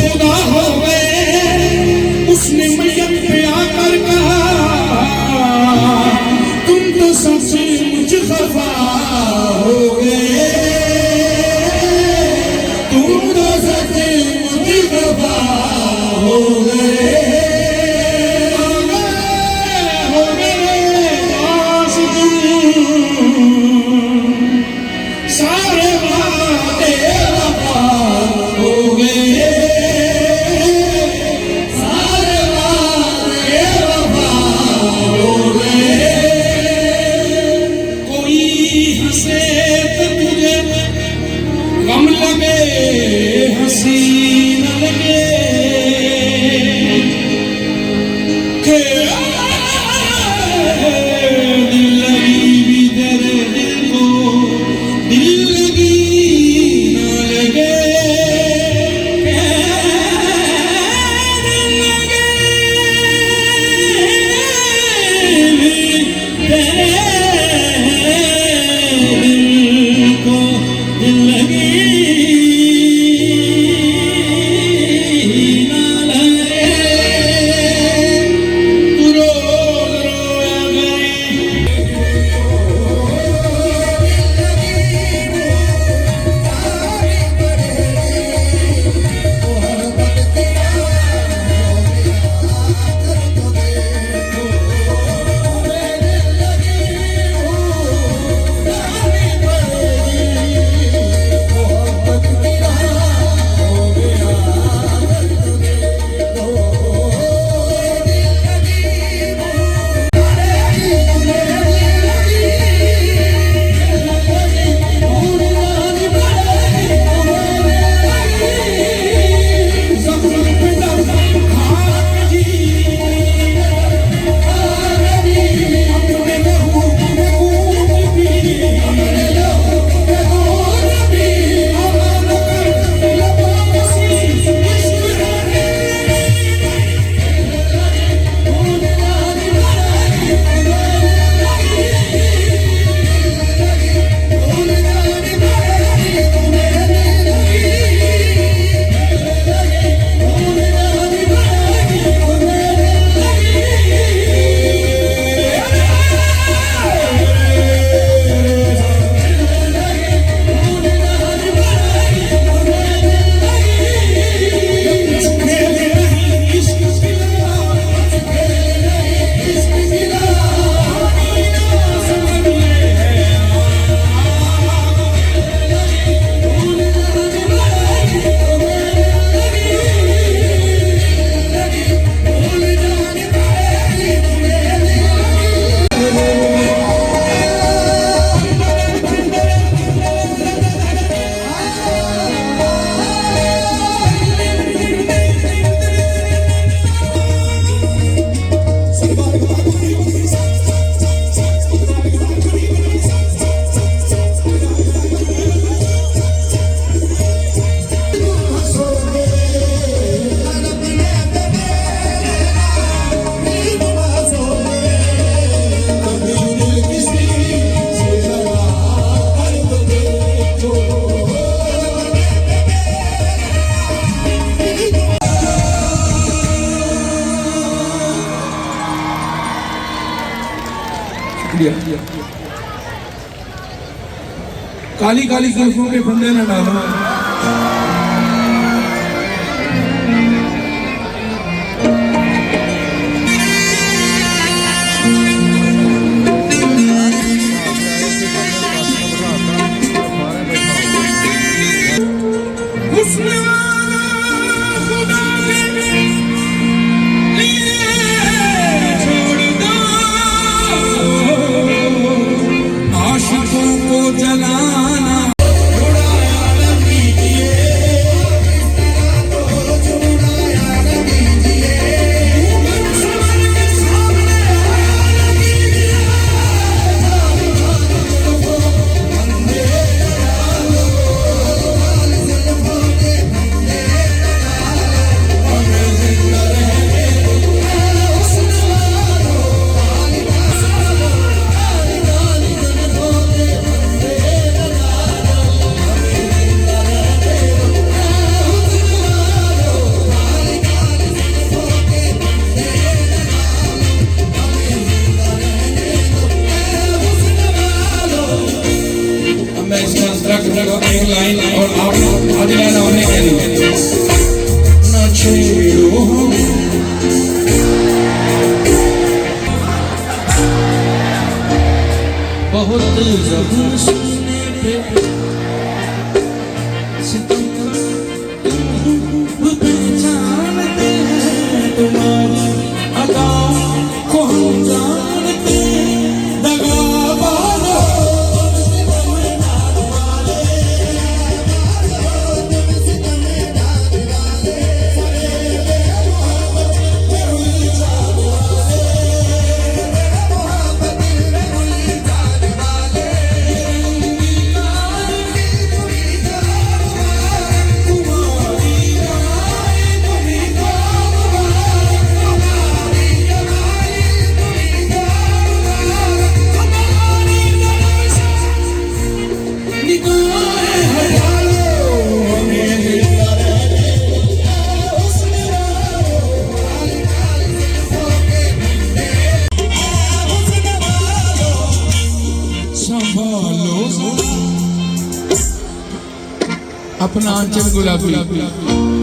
खुदा हो गए। उसने मैयत पे आकर कहा तुम तो सबसे मुझ खफा हो गए, तुम तो सबसे मुझ खफा हो गए। सारे वादे वफा हो गए, सारे वादे वफा हो गए। कोई हंसे तो तुझे गम लगे, हंसी न लगे के दिल लगी भी तेरे दिल को, दिल लगी न लगे, दिल लगे भी तेरे दिल को, दिल लगी न लगे। तू रोज रोया करी काली काली जुल्फों के फंदे न डालो। आशिकों को जलाना, उड़ाया न कीजिए। बहुत जख्म सुनने पे पहचानते हैं तुम्हारी अदाओं को हम जानते हैं दगाबाज अपना आंचल गुलाबी